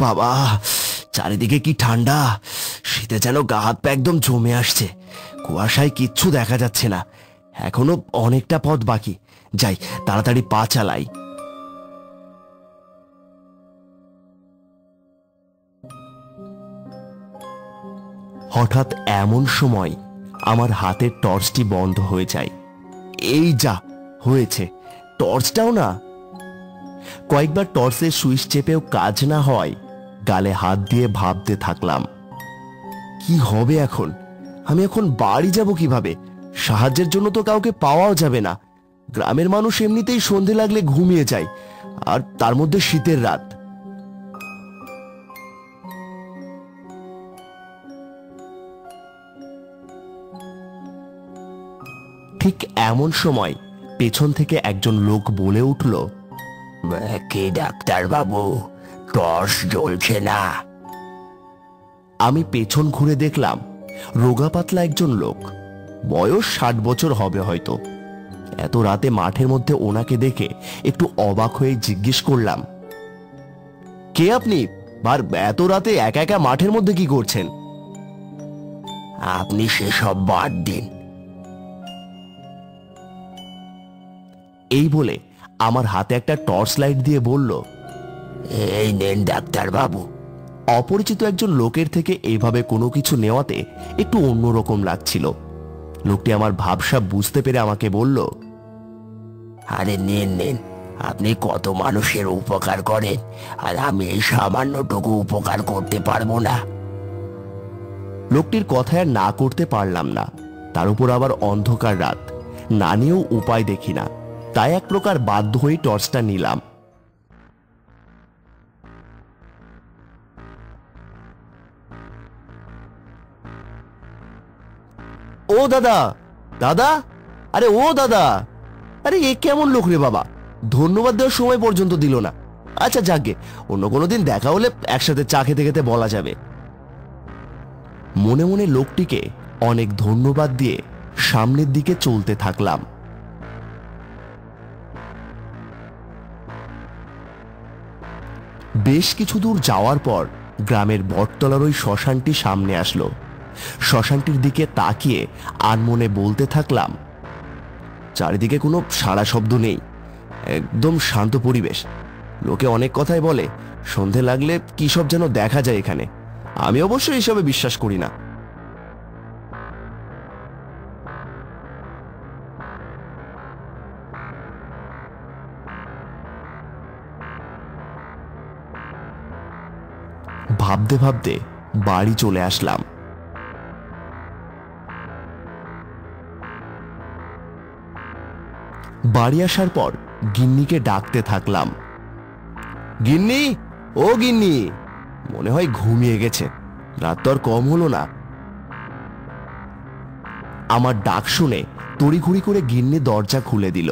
বাবা, চারিদিকে কি ঠান্ডা! শীতে যেন গা হাত পা একদম জমে আসছে। কুয়াশায় কিচ্ছু দেখা যাচ্ছে না। এখনো অনেকটা পথ বাকি। যাই, তাড়াতাড়ি পা চালাই। হঠাৎ এমন সময় আমার হাতের টর্চটি বন্ধ হয়ে যায়। এই যা হয়েছে, টর্চটাও না। কয়েকবার টর্চের সুইচ চেপেও কাজ না হয় গালে হাত দিয়ে ভাবতে থাকলাম, কি হবে এখন? আমি এখন বাড়ি যাব কিভাবে? সাহায্যের জন্য তো কাউকে পাওয়াও যাবে না। গ্রামের মানুষ এমনিতেই সন্ধে লাগলে ঘুমিয়ে যায়, আর তার মধ্যে শীতের রাত। ঠিক এমন সময় পেছন থেকে একজন লোক বলে উঠল, কে ডাক্তার বাবু? টর্চ জ্বলছে না। আমি পেছন ঘুরে দেখলাম রোগা পাতলা একজন লোক, বয়স 60 বছর হবে হয়তো। এত রাতে মাঠের মধ্যে ওনাকে দেখে একটু অবাক হয়ে জিজ্ঞেস করলাম, কে আপনি? আর এত রাতে একা একা মাঠের মধ্যে কি করছেন? আপনি সেসব বাদ দিন। এই বলে আমার হাতে একটা টর্চ লাইট দিয়ে বলল, এই নেন ডাক্তার বাবু। অপরিচিত একজন লোকের থেকে এইভাবে কোনো কিছু নেওয়াতে একটু অন্যরকম লাগছিল। লোকটি আমার ভাবসাব বুঝতে পেরে আমাকে বলল, আরে নেন নেন, আপনি কত মানুষের উপকার করেন, আর আমি এই সামান্যটুকু উপকার করতে পারবো না? লোকটির কথায় আর না করতে পারলাম না। তার উপর আবার অন্ধকার রাত, না নিয়েও উপায় দেখি না। তাই এক প্রকার বাধ্য হয়ে টর্চটা নিলাম। ও দাদা, দাদা, আরে ও দাদা, আরে এ কেমন লোক রে বাবা! ধন্যবাদ দেওয়ার সময় পর্যন্ত দিল না। আচ্ছা যাকে, অন্য কোনোদিন দেখা হলে একসাথে চা খেতে খেতে বলা যাবে। মনে মনে লোকটিকে অনেক ধন্যবাদ দিয়ে সামনের দিকে চলতে থাকলাম। বেশ কিছু দূর যাওয়ার পর গ্রামের বটতলার ওই শ্মশানটি সামনে আসলো। শ্মশানটির দিকে তাকিয়ে আনমনে বলতে থাকলাম, চারিদিকে কোনো সাড়া শব্দ নেই, একদম শান্ত পরিবেশ। লোকে অনেক কথাই বলে, সন্ধে লাগলে কি সব যেন দেখা যায় এখানে। আমি অবশ্য এসবে বিশ্বাস করি না। ভাবতে ভাবতে বাড়ি চলে আসলাম। বাড়ি আসার পর গিন্নিকে ডাকতে থাকলাম, গিন্নি, ও গিন্নি! মনে হয় ঘুমিয়ে গেছে, রাত তো আর কম হলো না। আমার ডাক শুনে তড়িঘড়ি করে গিন্নি দরজা খুলে দিল।